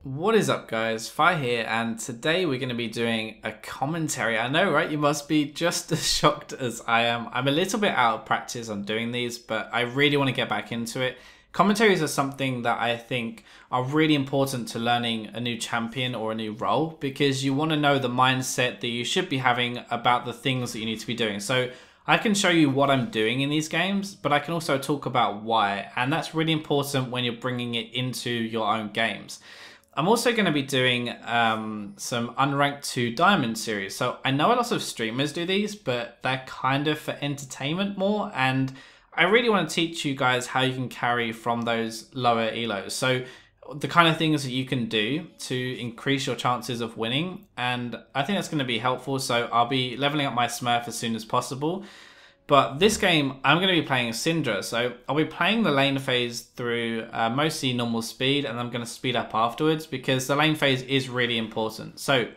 What is up, guys? Fi here, and today we're going to be doing a commentary. I know, right? You must be just as shocked as I am. I'm a little bit out of practice on doing these, but I really want to get back into it. Commentaries are something that I think are really important to learning a new champion or a new role, because you want to know the mindset that you should be having about the things that you need to be doing. So I can show you what I'm doing in these games, but I can also talk about why, and that's really important when you're bringing it into your own games. I'm also going to be doing some unranked to diamond series. So I know a lot of streamers do these, but they're kind of for entertainment more. And I really want to teach you guys how you can carry from those lower elos. So the kind of things that you can do to increase your chances of winning. And I think that's going to be helpful. So I'll be leveling up my Smurf as soon as possible. But this game, I'm going to be playing SYNDRA, so I'll be playing the lane phase through mostly normal speed, and I'm going to speed up afterwards because the lane phase is really important. So,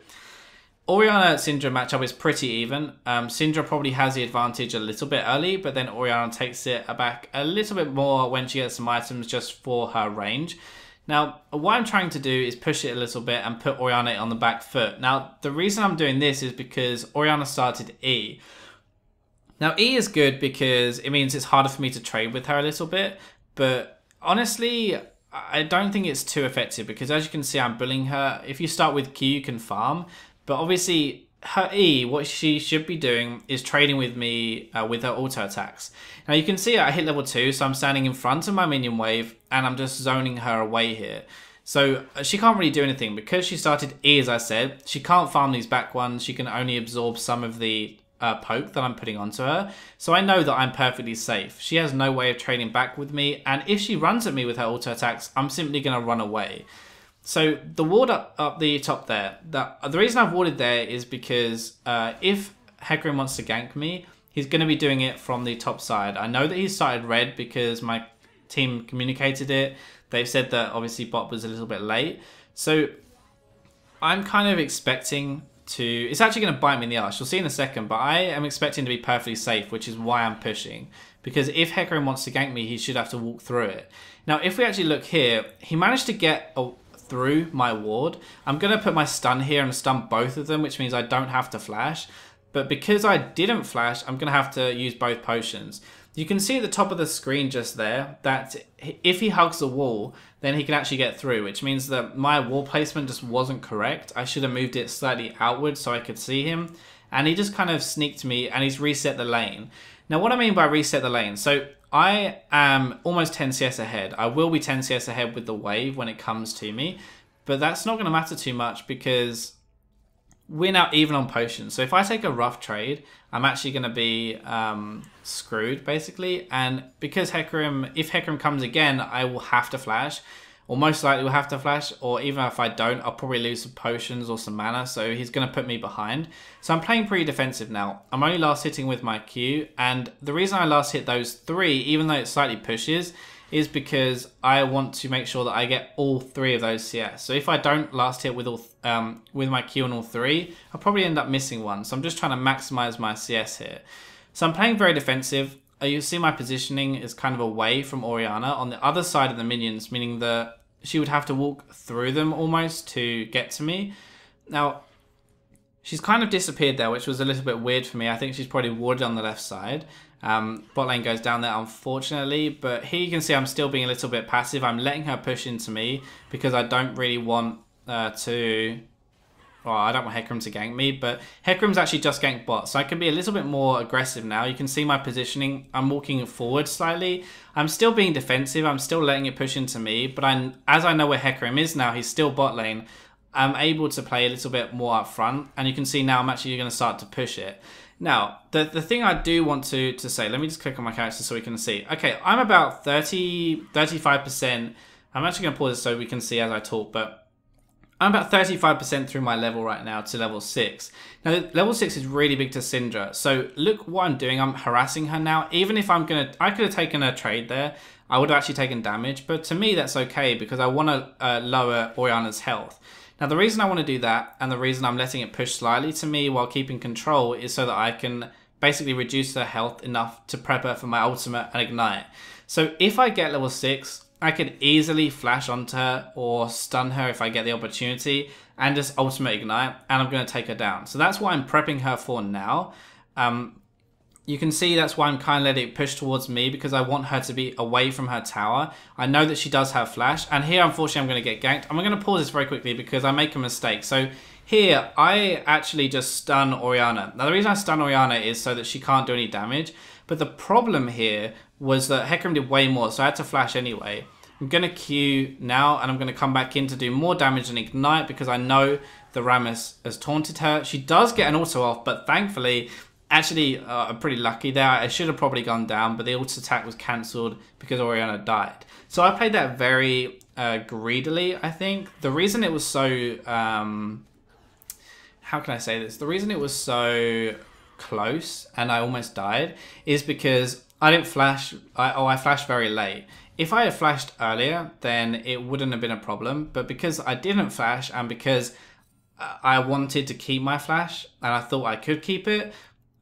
Orianna-SYNDRA matchup is pretty even. SYNDRA probably has the advantage a little bit early, but then Orianna takes it back a little bit more when she gets some items just for her range. Now, what I'm trying to do is push it a little bit and put Orianna on the back foot. Now, the reason I'm doing this is because Orianna started E. Now, E is good because it means it's harder for me to trade with her a little bit, but honestly, I don't think it's too effective because as you can see, I'm bullying her. If you start with Q, you can farm, but obviously her E, what she should be doing is trading with me with her auto attacks. Now you can see I hit level 2, so I'm standing in front of my minion wave and I'm just zoning her away here. So she can't really do anything because she started E, as I said. She can't farm these back ones. She can only absorb some of the poke that I'm putting onto her. So I know that I'm perfectly safe. She has no way of trading back with me, and if she runs at me with her auto attacks, I'm simply going to run away. So the ward up the top there, the reason I've warded there is because if Hecarim wants to gank me, he's going to be doing it from the top side. I know that he started red because my team communicated it. They've said that obviously bot was a little bit late. So I'm kind of expecting it's actually going to bite me in the arse. You'll see in a second, but I am expecting to be perfectly safe, which is why I'm pushing. Because if Hecarim wants to gank me, he should have to walk through it. Now, if we actually look here, he managed to get through my ward. I'm going to put my stun here and stun both of them, which means I don't have to flash. But because I didn't flash, I'm going to have to use both potions. You can see at the top of the screen just there that if he hugs the wall, then he can actually get through, which means that my wall placement just wasn't correct. I should have moved it slightly outward so I could see him. And he just kind of sneaked me and he's reset the lane. Now, what I mean by reset the lane, so I am almost 10 CS ahead. I will be 10 CS ahead with the wave when it comes to me, but that's not going to matter too much because we're now even on potions. So if I take a rough trade, I'm actually going to be screwed, basically. And because Hecarim, if Hecarim comes again, I will have to flash. Or most likely will have to flash. Or even if I don't, I'll probably lose some potions or some mana. So he's going to put me behind. So I'm playing pretty defensive now. I'm only last hitting with my Q. And the reason I last hit those 3, even though it slightly pushes, is because I want to make sure that I get all 3 of those CS. So if I don't last hit with all with my Q on all 3, I'll probably end up missing one. So I'm just trying to maximize my CS here. So I'm playing very defensive. You see my positioning is kind of away from Orianna on the other side of the minions, meaning that she would have to walk through them almost to get to me. Now, she's kind of disappeared there, which was a little bit weird for me. I think she's probably warded on the left side. Bot lane goes down there, unfortunately, but here you can see I'm still being a little bit passive. I'm letting her push into me because I don't really want I don't want Hecarim to gank me, but Hecarim's actually just ganked bot, so I can be a little bit more aggressive now. You can see my positioning. I'm walking forward slightly. I'm still being defensive. I'm still letting it push into me, but as I know where Hecarim is now, he's still bot lane. I'm able to play a little bit more up front, and you can see now I'm actually going to start to push it. Now, the thing I do want to say, let me just click on my character so we can see. Okay, I'm about 35%. I'm actually going to pause this so we can see as I talk, but I'm about 35% through my level right now to level 6. Now, level 6 is really big to SYNDRA. So look what I'm doing. I'm harassing her now. Even if I could have taken a trade there. I would have actually taken damage. But to me, that's okay because I want to lower Orianna's health. Now, the reason I want to do that and the reason I'm letting it push slightly to me while keeping control is so that I can basically reduce her health enough to prep her for my ultimate and ignite. So if I get level 6, I could easily flash onto her or stun her if I get the opportunity and just ultimate ignite, and I'm going to take her down. So that's what I'm prepping her for now. You can see that's why I'm kind of letting it push towards me, because I want her to be away from her tower. I know that she does have flash, and here unfortunately I'm going to get ganked. I'm going to pause this very quickly because I make a mistake. So here I actually just stun Orianna. Now the reason I stun Orianna is so that she can't do any damage, but the problem here was that Hecarim did way more, so I had to flash anyway. I'm going to Q now, and I'm going to come back in to do more damage and ignite because I know the Rammus has taunted her. She does get an auto off, but thankfully, actually, I'm pretty lucky there. I should have probably gone down, but the auto attack was cancelled because Orianna died. So I played that very greedily, I think. The reason it was so... how can I say this? The reason it was so close and I almost died is because I didn't flash. I flashed very late. If I had flashed earlier, then it wouldn't have been a problem. But because I didn't flash and because I wanted to keep my flash and I thought I could keep it,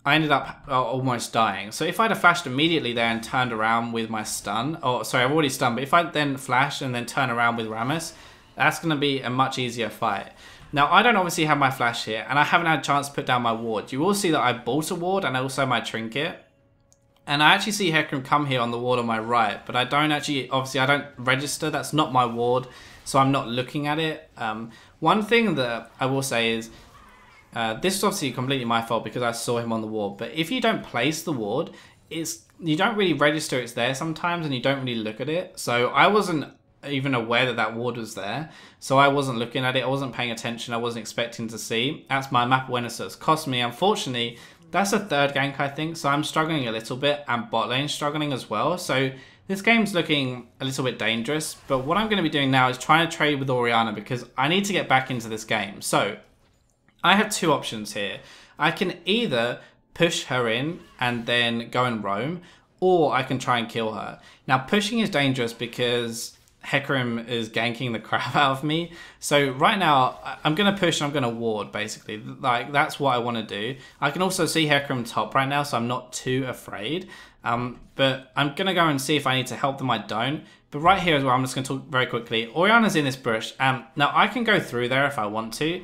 I ended up almost dying. So if I'd have flashed immediately there and turned around with my stun, or sorry, I've already stunned, but if I then flash and then turn around with Rammus, that's going to be a much easier fight. Now, I don't obviously have my flash here, and I haven't had a chance to put down my ward. You will see that I bought a ward and also my trinket. And I actually see Hecarim come here on the ward on my right, but I don't actually, obviously I don't register, that's not my ward, so I'm not looking at it. One thing that I will say is, this is obviously completely my fault because I saw him on the ward, but if you don't place the ward, you don't really register it's there sometimes and you don't really look at it. So I wasn't even aware that that ward was there, so I wasn't looking at it, I wasn't paying attention, I wasn't expecting to see. That's my map awareness that's cost me. Unfortunately, that's a third gank, I think, so I'm struggling a little bit, and bot lane struggling as well. So this game's looking a little bit dangerous, but what I'm going to be doing now is trying to trade with Orianna because I need to get back into this game. So I have two options here. I can either push her in and then go and roam, or I can try and kill her. Now pushing is dangerous because Hecarim is ganking the crap out of me. So right now, I'm going to push and I'm going to ward, basically. Like, that's what I want to do. I can also see Hecarim top right now, so I'm not too afraid. But I'm going to go and see if I need to help them. I don't. But right here as well, I'm just going to talk very quickly. Orianna's in this bush. Now, I can go through there if I want to.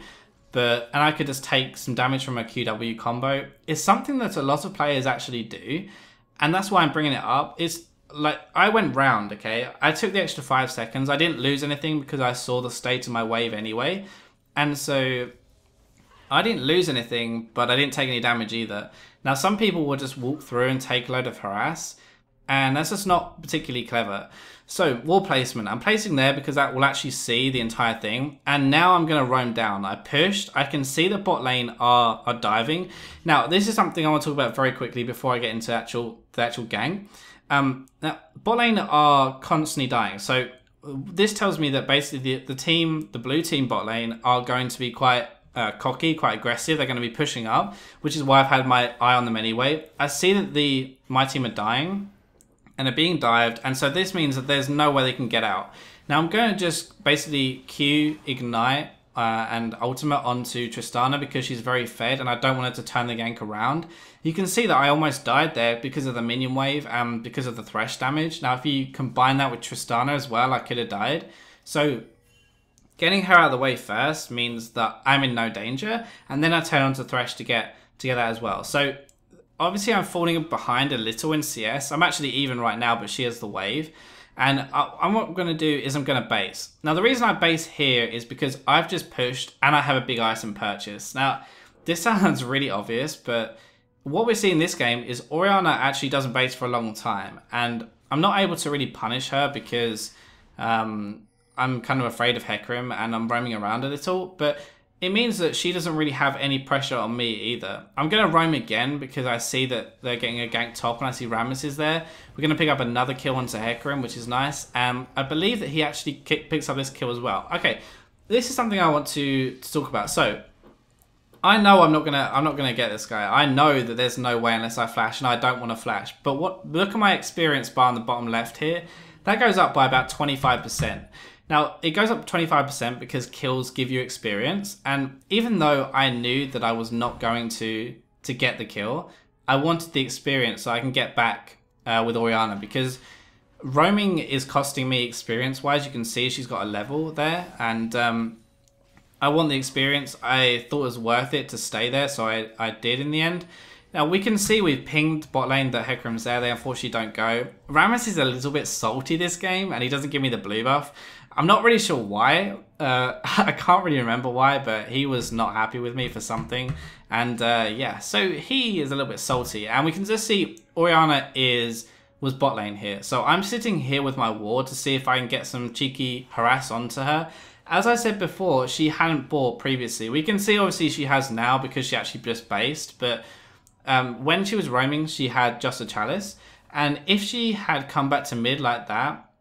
And I could just take some damage from a QW combo. It's something that a lot of players actually do. And that's why I'm bringing it up. It's like, I went round, okay? I took the extra 5 seconds. I didn't lose anything because I saw the state of my wave anyway. And so I didn't lose anything, but I didn't take any damage either. Now, some people will just walk through and take a load of harass, and that's just not particularly clever. So, wall placement. I'm placing there because that will actually see the entire thing. And now I'm going to roam down. I pushed. I can see the bot lane are diving. Now, this is something I want to talk about very quickly before I get into the actual gang. Now, bot lane are constantly dying. So, this tells me that basically the blue team bot lane are going to be quite cocky, quite aggressive. They're going to be pushing up, which is why I've had my eye on them anyway. I see that my team are dying and are being dived, and so this means that there's no way they can get out. Now I'm going to just basically Q, Ignite, and Ultimate onto Tristana because she's very fed and I don't want her to turn the gank around. You can see that I almost died there because of the minion wave and because of the Thresh damage. Now if you combine that with Tristana as well, I could have died. So getting her out of the way first means that I'm in no danger, and then I turn on to Thresh to get that as well. So obviously I'm falling behind a little in CS. I'm actually even right now, but she has the wave. And what I'm going to do is I'm going to base. Now the reason I base here is because I've just pushed and I have a big item purchase. Now this sounds really obvious, but what we're seeing in this game is Orianna actually doesn't base for a long time. And I'm not able to really punish her because I'm kind of afraid of Hecarim and I'm roaming around a little. But it means that she doesn't really have any pressure on me either. I'm going to roam again because I see that they're getting a gank top and I see Rammus is there. We're going to pick up another kill onto Hecarim, which is nice. I believe that he actually picks up this kill as well. Okay, this is something I want to talk about. So, I know I'm not gonna get this guy. I know that there's no way unless I flash, and I don't want to flash. But look at my experience bar on the bottom left here. That goes up by about 25%. Now, it goes up 25% because kills give you experience, and even though I knew that I was not going to get the kill, I wanted the experience so I can get back with Orianna, because roaming is costing me experience-wise. You can see she's got a level there, and I want the experience. I thought it was worth it to stay there, so I did in the end. Now, we can see we've pinged bot lane that Hecarim's there. They unfortunately don't go. Rammus is a little bit salty this game, and he doesn't give me the blue buff. I'm not really sure why. I can't really remember why, but he was not happy with me for something. And yeah, so he is a little bit salty. And we can just see Orianna was bot lane here. So I'm sitting here with my ward to see if I can get some cheeky harass onto her. As I said before, she hadn't bought previously. We can see obviously she has now because she actually just based, but when she was roaming, she had just a chalice. And if she had come back to mid like that,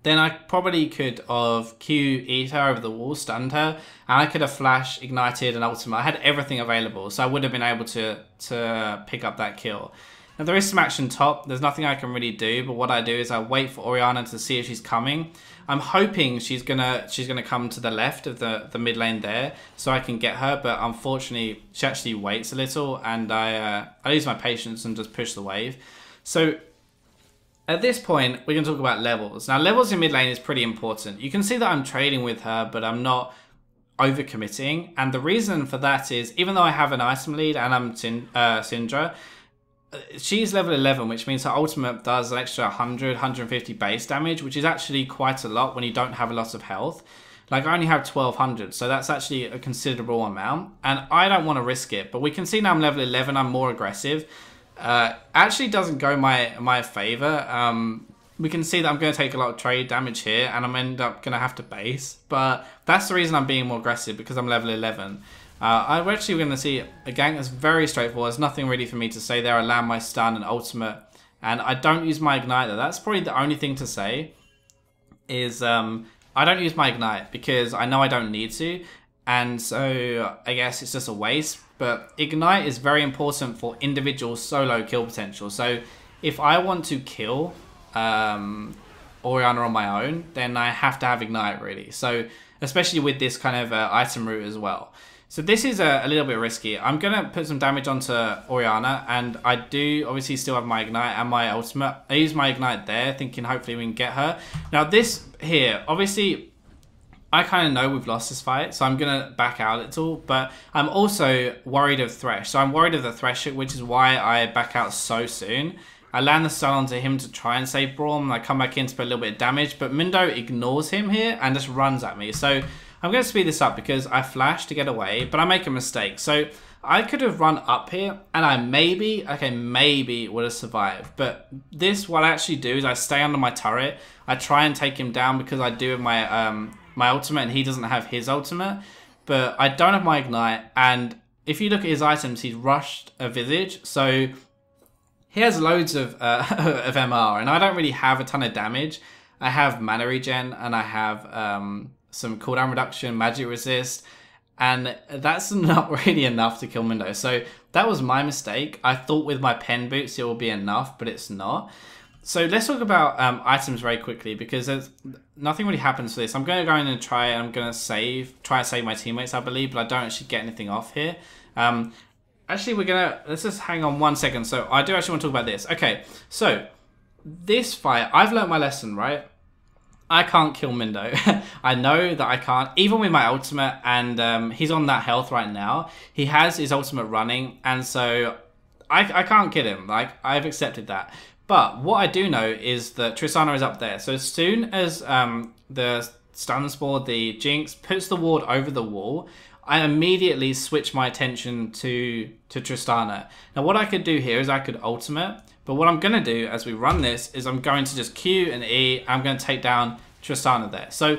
then I probably could have Q eat her over the wall, stunned her, and I could have flash, ignited, and ultimate. I had everything available, so I would have been able to pick up that kill. Now there is some action top. There's nothing I can really do, but what I do is I wait for Orianna to see if she's coming. I'm hoping she's gonna come to the left of the mid lane there, so I can get her. But unfortunately, she actually waits a little, and I lose my patience and just push the wave. So at this point, we can talk about levels. Now, levels in mid lane is pretty important. You can see that I'm trading with her, but I'm not overcommitting. And the reason for that is, even though I have an item lead and I'm SYNDRA, she's level 11, which means her ultimate does an extra 100, 150 base damage, which is actually quite a lot when you don't have a lot of health. Like, I only have 1200, so that's actually a considerable amount. And I don't want to risk it. But we can see now I'm level 11, I'm more aggressive. Actually doesn't go my favor. We can see that I'm going to take a lot of trade damage here, and I'm end up going to have to base. But that's the reason I'm being more aggressive, because I'm level 11. I'm actually going to see a gank that's very straightforward. There's nothing really for me to say there. I land my stun and ultimate, and I don't use my ignite. That's probably the only thing to say is I don't use my ignite because I know I don't need to, and so I guess it's just a waste. But ignite is very important for individual solo kill potential. So if I want to kill Orianna on my own, then I have to have ignite really. So especially with this kind of item route as well. So this is a little bit risky. I'm going to put some damage onto Orianna, and I do obviously still have my ignite and my ultimate. I use my ignite there, thinking hopefully we can get her. Now this here, obviously I kind of know we've lost this fight, so I'm going to back out a little, but I'm also worried of Thresh. So I'm worried of the Thresh, which is why I back out so soon. I land the stun onto him to try and save Braum, and I come back in to put a little bit of damage, but Mindo ignores him here and just runs at me. So I'm going to speed this up because I flash to get away, but I make a mistake. So I could have run up here, and I maybe would have survived. But this, what I actually do is I stay under my turret. I try and take him down because I do have my my ultimate, and he doesn't have his ultimate. But I don't have my ignite, and if you look at his items, he's rushed a Visage, so he has loads of MR, and I don't really have a ton of damage. I have mana regen, and I have some cooldown reduction, magic resist, and that's not really enough to kill Mindo. So that was my mistake. I thought with my pen boots it will be enough, but it's not. So let's talk about items very quickly, because there's nothing really happens for this. I'm going to go in and try and try and save my teammates, I believe, but I don't actually get anything off here. Actually, let's just hang on 1 second. So I do actually want to talk about this. Okay, so this fight, I've learned my lesson, right? I can't kill Mindo. I know that I can't, even with my ultimate, and he's on that health right now. He has his ultimate running, and so I can't kill him. Like, I've accepted that. But what I do know is that Tristana is up there. So as soon as the stun spore, the Jinx, puts the ward over the wall, I immediately switch my attention to Tristana. Now what I could do here is I could ultimate, but what I'm going to do as we run this is I'm going to just Q and E. I'm going to take down Tristana there. So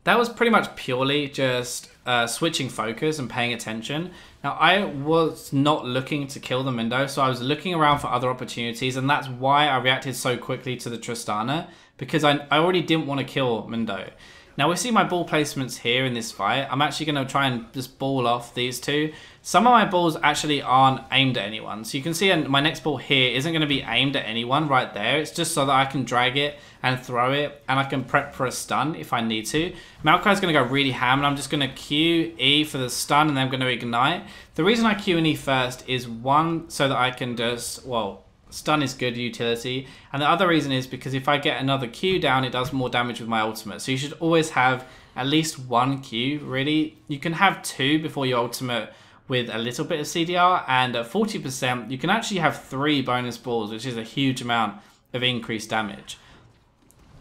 that was pretty much purely just switching focus and paying attention. Now, I was not looking to kill the Mindo, so I was looking around for other opportunities, and that's why I reacted so quickly to the Tristana, because I already didn't want to kill Mindo. Now, we see my ball placements here in this fight. I'm actually going to try and just ball off these two. Some of my balls actually aren't aimed at anyone. So you can see my next ball here isn't going to be aimed at anyone right there. It's just so that I can drag it and throw it, and I can prep for a stun if I need to. Maokai's going to go really ham, and I'm just going to Q, E for the stun, and then I'm going to ignite. The reason I Q and E first is one, so that I can just, well, stun is good utility. And the other reason is because if I get another Q down, it does more damage with my ultimate. So you should always have at least one Q, really. You can have 2 before your ultimate with a little bit of CDR, and at 40%, you can actually have 3 bonus balls, which is a huge amount of increased damage.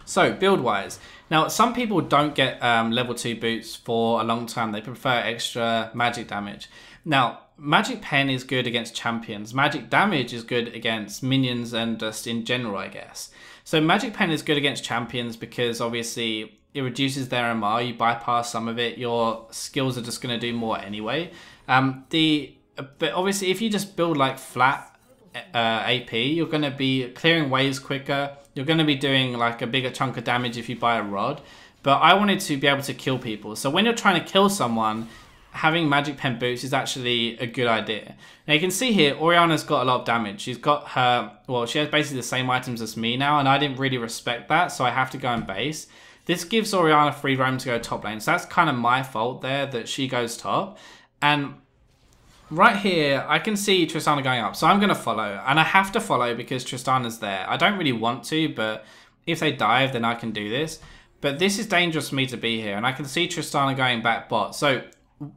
So, build-wise. Now, some people don't get level 2 boots for a long time. They prefer extra magic damage. Now, magic pen is good against champions. Magic damage is good against minions and just in general, I guess. So, magic pen is good against champions because obviously it reduces their MR. You bypass some of it. Your skills are just going to do more anyway. But obviously, if you just build like flat AP, you're going to be clearing waves quicker. You're going to be doing like a bigger chunk of damage if you buy a rod. But I wanted to be able to kill people. So when you're trying to kill someone, having magic pen boots is actually a good idea. Now you can see here, Orianna's got a lot of damage. She's got her, well, she has basically the same items as me now, and I didn't really respect that, so I have to go in base. This gives Orianna free roam to go top lane. So that's kind of my fault there that she goes top. And right here, I can see Tristana going up. So I'm going to follow. And I have to follow because Tristana's there. I don't really want to, but if they dive, then I can do this. But this is dangerous for me to be here. And I can see Tristana going back bot. So,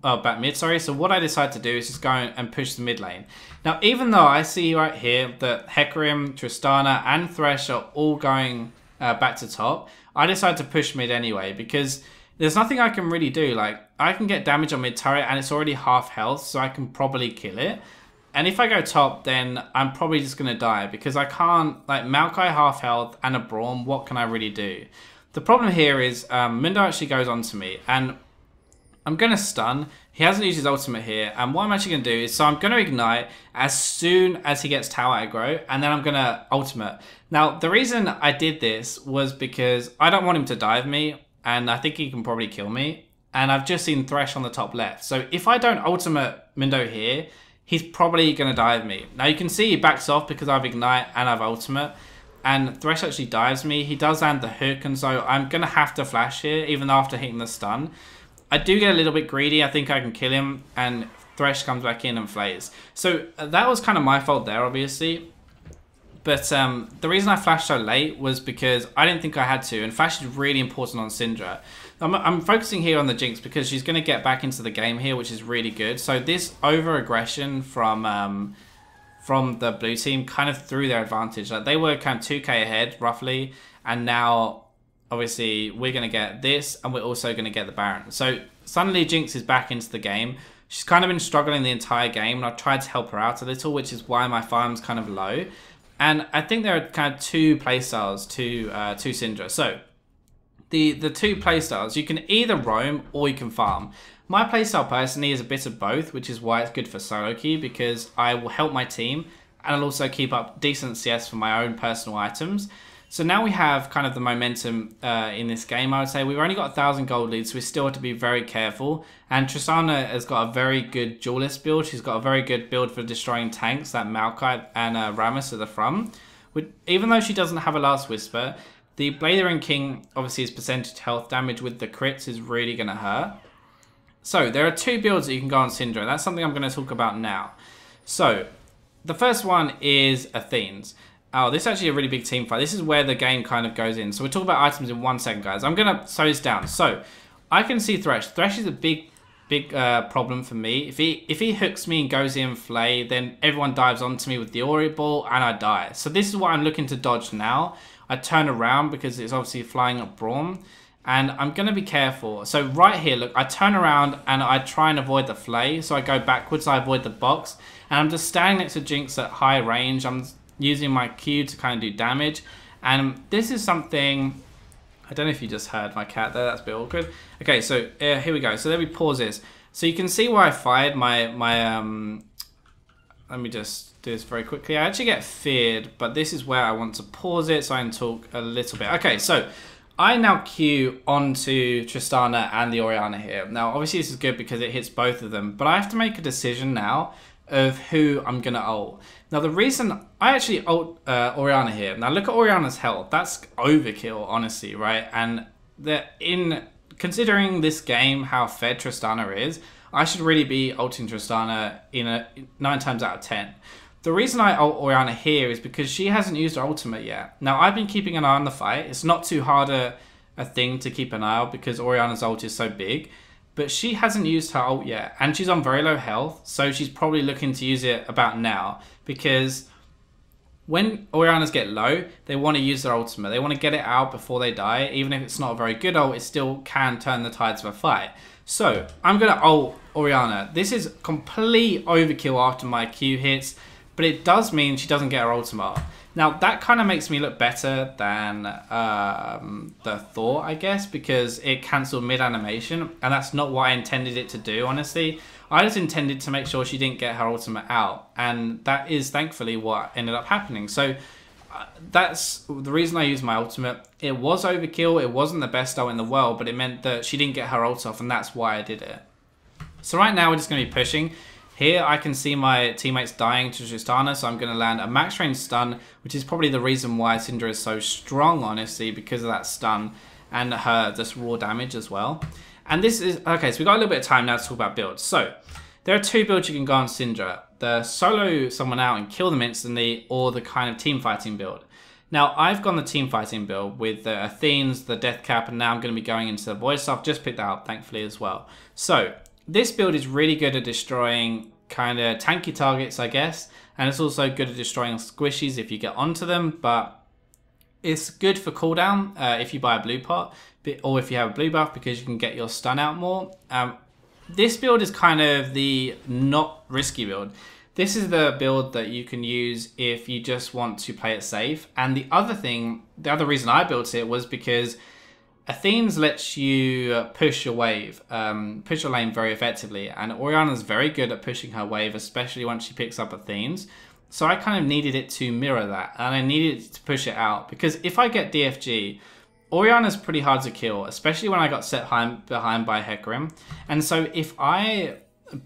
back mid, sorry. So what I decide to do is just go and push the mid lane. Now, even though I see right here that Hecarim, Tristana, and Thresh are all going back to top, I decide to push mid anyway because there's nothing I can really do. Like, I can get damage on mid turret and it's already half health, so I can probably kill it. And if I go top, then I'm probably just going to die because I can't, like, Maokai half health and a Braum, what can I really do? The problem here is Mundo actually goes on to me and I'm going to stun. He hasn't used his ultimate here, and what I'm actually going to do is, so I'm going to ignite as soon as he gets tower aggro, and then I'm going to ultimate. Now, the reason I did this was because I don't want him to dive me, and I think he can probably kill me, and I've just seen Thresh on the top left. So if I don't ultimate Mundo here, he's probably going to dive me. Now, you can see he backs off because I've ignite and I've ultimate, and Thresh actually dives me. He does land the hook, and so I'm going to have to flash here, even after hitting the stun. I do get a little bit greedy. I think I can kill him, and Thresh comes back in and flays. So that was kind of my fault there, obviously. But the reason I flashed so late was because I didn't think I had to, and flash is really important on Syndra. I'm focusing here on the Jinx because she's going to get back into the game here, which is really good. So this over-aggression from the blue team kind of threw their advantage. Like, they were kind of 2k ahead, roughly, and now obviously we're going to get this, and we're also going to get the Baron. So suddenly Jinx is back into the game. She's kind of been struggling the entire game, and I've tried to help her out a little, which is why my farm's kind of low. And I think there are kind of 2 playstyles to Syndra. So the 2 playstyles, you can either roam or you can farm. My playstyle personally is a bit of both, which is why it's good for solo queue, because I will help my team and I'll also keep up decent CS for my own personal items. So now we have kind of the momentum in this game, I would say. We've only got 1,000 gold leads, so we still have to be very careful. And Tristana has got a very good duelist build. She's got a very good build for destroying tanks, like Maokai and Rammus at the front. Even though she doesn't have a Last Whisper, the Blader King, obviously his percentage health damage with the crits is really going to hurt. So there are 2 builds that you can go on Syndra. That's something I'm going to talk about now. So the first one is Athene's. Oh, this is actually a really big team fight. This is where the game kind of goes in. So we'll talk about items in 1 second, guys. I'm going to slow this down. So I can see Thresh. Thresh is a big problem for me. If he hooks me and goes in flay, then everyone dives onto me with the Ori ball and I die. So this is what I'm looking to dodge now. I turn around because it's obviously flying up Braum. And I'm going to be careful. So right here, look, I turn around and I try and avoid the flay. So I go backwards, I avoid the box. And I'm just standing next to Jinx at high range. I'm using my Q to kind of do damage. And this is something, I don't know if you just heard my cat there, that's a bit awkward. Okay, so here we go. So let me pause this. So you can see where I fired my let me just do this very quickly. I actually get feared, but this is where I want to pause it so I can talk a little bit. Okay, so I now queue onto Tristana and the Orianna here. Now, obviously this is good because it hits both of them, but I have to make a decision now of who I'm going to ult. Now, the reason I actually ult Orianna here. Now, look at Orianna's health. That's overkill, honestly, right? And considering this game, how fed Tristana is, I should really be ulting Tristana in 9 times out of 10. the reason I ult Orianna here is because she hasn't used her ultimate yet. Now, I've been keeping an eye on the fight. It's not too hard a thing to keep an eye on because Orianna's ult is so big. But she hasn't used her ult yet. And she's on very low health. So she's probably looking to use it about now. Because when Oriannas get low, they want to use their ultimate. They want to get it out before they die. Even if it's not a very good ult, it still can turn the tides of a fight. So, I'm going to ult Orianna. This is complete overkill after my Q hits. But it does mean she doesn't get her ultimate. Now, that kind of makes me look better than the Thor, I guess, because it cancelled mid-animation, and that's not what I intended it to do, honestly. I just intended to make sure she didn't get her ultimate out, and that is thankfully what ended up happening. So, that's the reason I used my ultimate. It was overkill, it wasn't the best ult in the world, but it meant that she didn't get her ult off, and that's why I did it. So right now, we're just going to be pushing. Here I can see my teammates dying to Tristana, so I'm going to land a max range stun, which is probably the reason why SYNDRA is so strong, honestly, because of that stun and her just raw damage as well. And this is, okay, so we've got a little bit of time now to talk about builds. So, there are two builds you can go on SYNDRA. The solo someone out and kill them instantly, or the kind of team fighting build. Now, I've gone the team fighting build with the Athenes, the Death Cap, and now I'm going to be going into the Void stuff. Just picked that up, thankfully, as well. So, this build is really good at destroying kind of tanky targets, I guess. And it's also good at destroying squishies if you get onto them. But it's good for cooldown if you buy a blue pot. Or if you have a blue buff because you can get your stun out more. This build is kind of the not risky build. This is the build that you can use if you just want to play it safe. And the other reason I built it was because Athenes lets you push your wave, push your lane very effectively, and Orianna's very good at pushing her wave, especially once she picks up Athenes. So I kind of needed it to mirror that, and I needed to push it out, because if I get DFG, Orianna's pretty hard to kill, especially when I got set behind by Hecarim. And so if I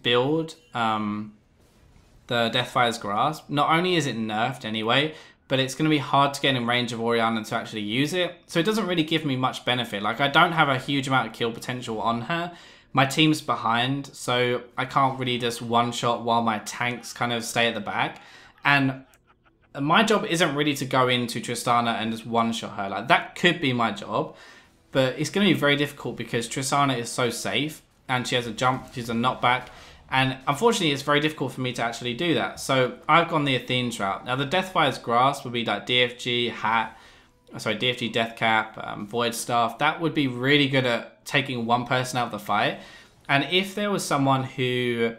build the Deathfire's Grasp, not only is it nerfed anyway, but it's going to be hard to get in range of Orianna to actually use it. So it doesn't really give me much benefit. Like, I don't have a huge amount of kill potential on her. My team's behind, so I can't really just one-shot while my tanks kind of stay at the back. And my job isn't really to go into Tristana and just one-shot her. Like, that could be my job, but it's going to be very difficult because Tristana is so safe, and she has a jump, she's a knockback. And unfortunately, it's very difficult for me to actually do that. So I've gone the Athenes route. Now, the Deathfire's Grasp would be like DFG, DFG Death Cap, Void Staff. That would be really good at taking one person out of the fight. And if there was someone who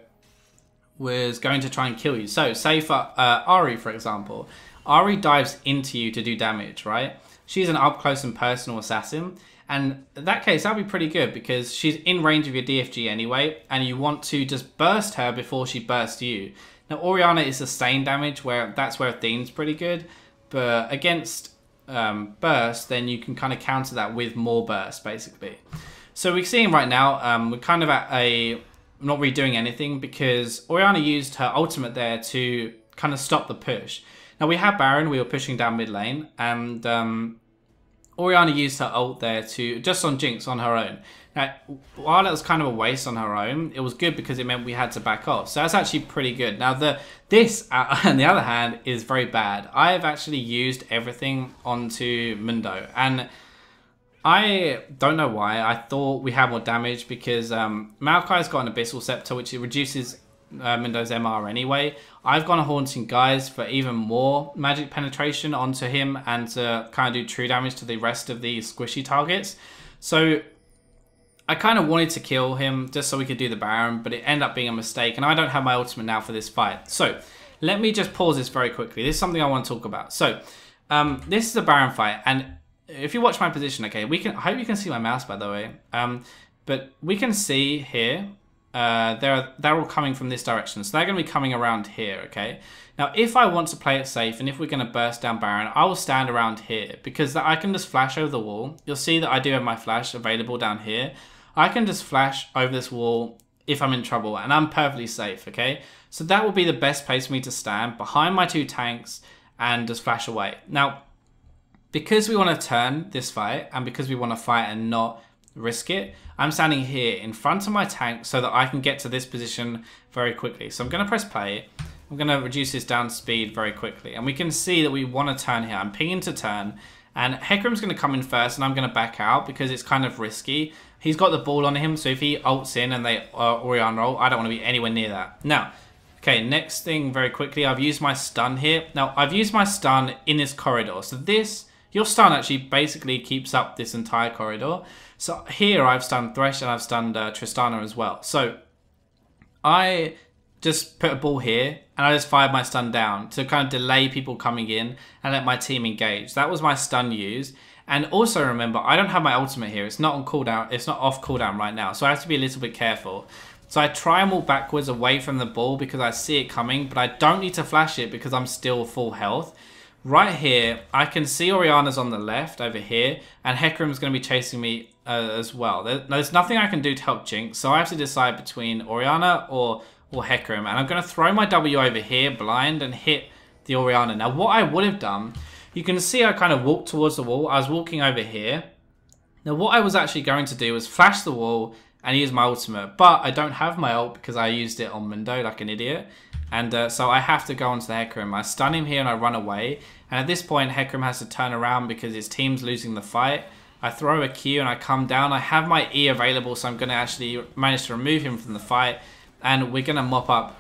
was going to try and kill you. So say for Ahri, for example. Ahri dives into you to do damage, right? She's an up-close and personal assassin. And in that case, that'd be pretty good because she's in range of your DFG anyway, and you want to just burst her before she bursts you. Now, Orianna is sustained damage, that's where Athene's pretty good, but against burst, then you can kind of counter that with more burst, basically. So we're seeing right now, we're kind of at not really doing anything because Orianna used her ultimate there to kind of stop the push. Now, we had Baron, we were pushing down mid lane, and Orianna used her ult there to, just on Jinx on her own. Now, while that was kind of a waste on her own, it was good because it meant we had to back off. So that's actually pretty good. Now, this, on the other hand, is very bad. I have actually used everything onto Mundo. And I don't know why. I thought we had more damage because Maokai's got an Abyssal Scepter, which it reduces Mundo's MR anyway. I've gone a Haunting Guise for even more magic penetration onto him and to kind of do true damage to the rest of the squishy targets. So I kind of wanted to kill him just so we could do the Baron, but it ended up being a mistake, and I don't have my ultimate now for this fight. So let me just pause this very quickly. This is something I want to talk about. So this is a Baron fight, and if you watch my position, okay, I hope you can see my mouse, by the way, but we can see here, they're all coming from this direction, so they're going to be coming around here, okay? Now, if I want to play it safe, and if we're going to burst down Baron, I will stand around here, because I can just flash over the wall. You'll see that I do have my flash available down here. I can just flash over this wall if I'm in trouble, and I'm perfectly safe, okay? So that will be the best place for me to stand, behind my two tanks, and just flash away. Now, because we want to turn this fight, and because we want to fight and not risk it, I'm standing here in front of my tank so that I can get to this position very quickly. So I'm going to press play, I'm going to reduce this down speed very quickly. And we can see that we want to turn here. I'm pinging to turn. And Hecarim's going to come in first, and I'm going to back out because it's kind of risky. He's got the ball on him, so if he ults in and they Orianna ult, I don't want to be anywhere near that. Now, okay, next thing very quickly, I've used my stun here. Now, I've used my stun in this corridor. So this, your stun actually basically keeps up this entire corridor. So here I've stunned Thresh and I've stunned Tristana as well. So I just put a ball here and I just fired my stun down to kind of delay people coming in and let my team engage. That was my stun use. And also remember, I don't have my ultimate here. It's not on cooldown. It's not off cooldown right now. So I have to be a little bit careful. So I try and walk backwards away from the ball because I see it coming, but I don't need to flash it because I'm still full health. Right here, I can see Orianna's on the left over here, and Hecarim's going to be chasing me as well. There's nothing I can do to help Jinx, so I have to decide between Orianna or Hecarim. And I'm going to throw my W over here, blind, and hit the Orianna. Now, what I would have done, you can see I kind of walked towards the wall. I was walking over here. Now, what I was actually going to do was flash the wall and use my ultimate. But I don't have my ult because I used it on Mundo like an idiot. And so I have to go onto the Hecarim. I stun him here and I run away. And at this point, Hecarim has to turn around because his team's losing the fight. I throw a Q and I come down. I have my E available, so I'm going to actually manage to remove him from the fight. And we're going to mop up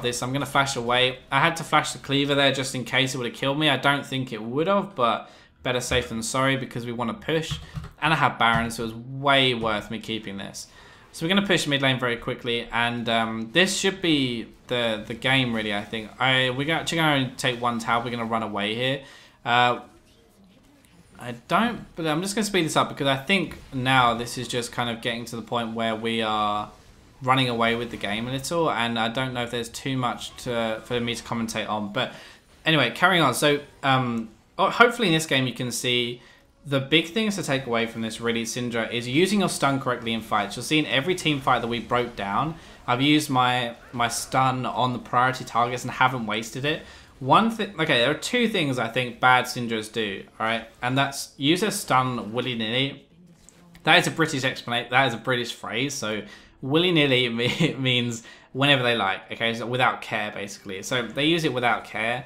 this. I'm going to flash away. I had to flash the cleaver there just in case it would have killed me. I don't think it would have, but better safe than sorry because we want to push. And I have Baron, so it was way worth me keeping this. So we're going to push mid lane very quickly, and this should be the game really, I think. We're actually going to take one tower. We're going to run away here. But I'm just going to speed this up because I think now this is just kind of getting to the point where we are running away with the game a little, and I don't know if there's too much for me to commentate on. But anyway, carrying on. So hopefully in this game you can see the big things to take away from this really, Syndra, is using your stun correctly in fights. You'll see in every team fight that we broke down, I've used my stun on the priority targets and haven't wasted it. One thing, okay, there are two things I think bad Syndras do, alright? And that's use a stun willy-nilly. That is a British explanation, that is a British phrase, so willy-nilly means whenever they like, okay, so without care basically. So they use it without care.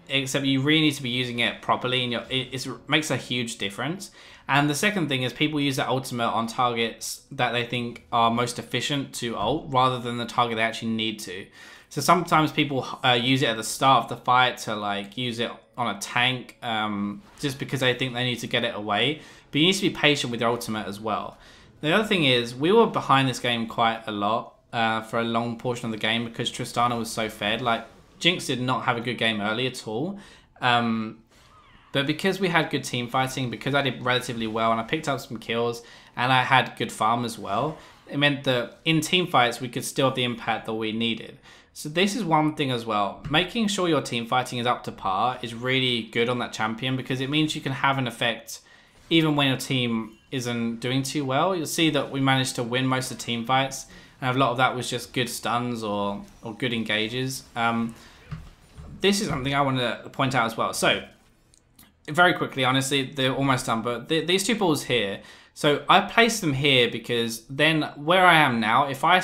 Except you really need to be using it properly, and it makes a huge difference. And the second thing is people use that ultimate on targets that they think are most efficient to ult, rather than the target they actually need to. So sometimes people use it at the start of the fight to like use it on a tank, just because they think they need to get it away. But you need to be patient with your ultimate as well. The other thing is we were behind this game quite a lot for a long portion of the game because Tristana was so fed. Like, Jinx did not have a good game early at all. But because we had good team fighting, because I did relatively well and I picked up some kills and I had good farm as well, it meant that in team fights we could still have the impact that we needed. So this is one thing as well. Making sure your team fighting is up to par is really good on that champion because it means you can have an effect even when your team isn't doing too well. You'll see that we managed to win most of the team fights, and a lot of that was just good stuns or good engages. This is something I want to point out as well. So, very quickly, honestly, they're almost done, but these two balls here, so I placed them here because then where I am now, if I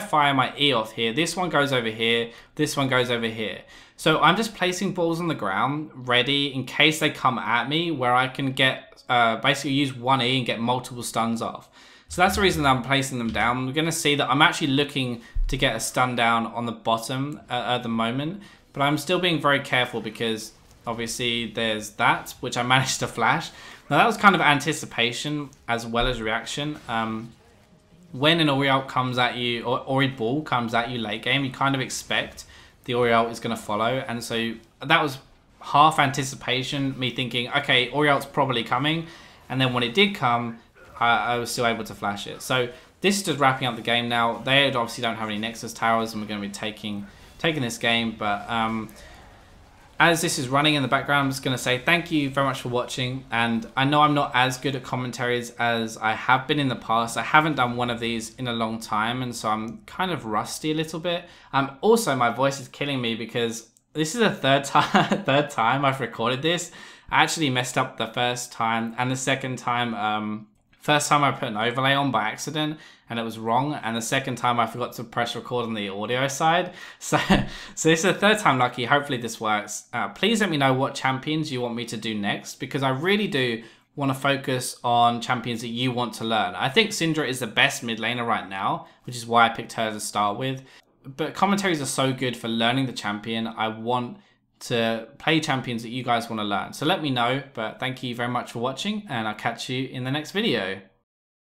fire my E off here, this one goes over here, this one goes over here. So I'm just placing balls on the ground ready in case they come at me, where I can get, basically use one E and get multiple stuns off. So that's the reason that I'm placing them down. We're going to see that I'm actually looking to get a stun down on the bottom at the moment. But I'm still being very careful because obviously there's that, which I managed to flash. Now that was kind of anticipation as well as reaction. When an Oriole comes at you, or Ori ball comes at you late game, you kind of expect the Oriole is going to follow. And so that was half anticipation, me thinking, okay, Oriole's probably coming. And then when it did come, I was still able to flash it. So this is just wrapping up the game now. They obviously don't have any Nexus towers, and we're going to be taking this game, but as this is running in the background, I'm just going to say thank you very much for watching. And I know I'm not as good at commentaries as I have been in the past. I haven't done one of these in a long time, and so I'm kind of rusty a little bit. Also, my voice is killing me because this is the third time I've recorded this. I actually messed up the first time, and the second time First time I put an overlay on by accident and it was wrong, and the second time I forgot to press record on the audio side. So this is the third time lucky. Hopefully this works. Please let me know what champions you want me to do next, because I really do want to focus on champions that you want to learn. I think SYNDRA is the best mid laner right now, which is why I picked her to start with. But commentaries are so good for learning the champion. I want to play champions that you guys want to learn. So let me know, but thank you very much for watching, and I'll catch you in the next video.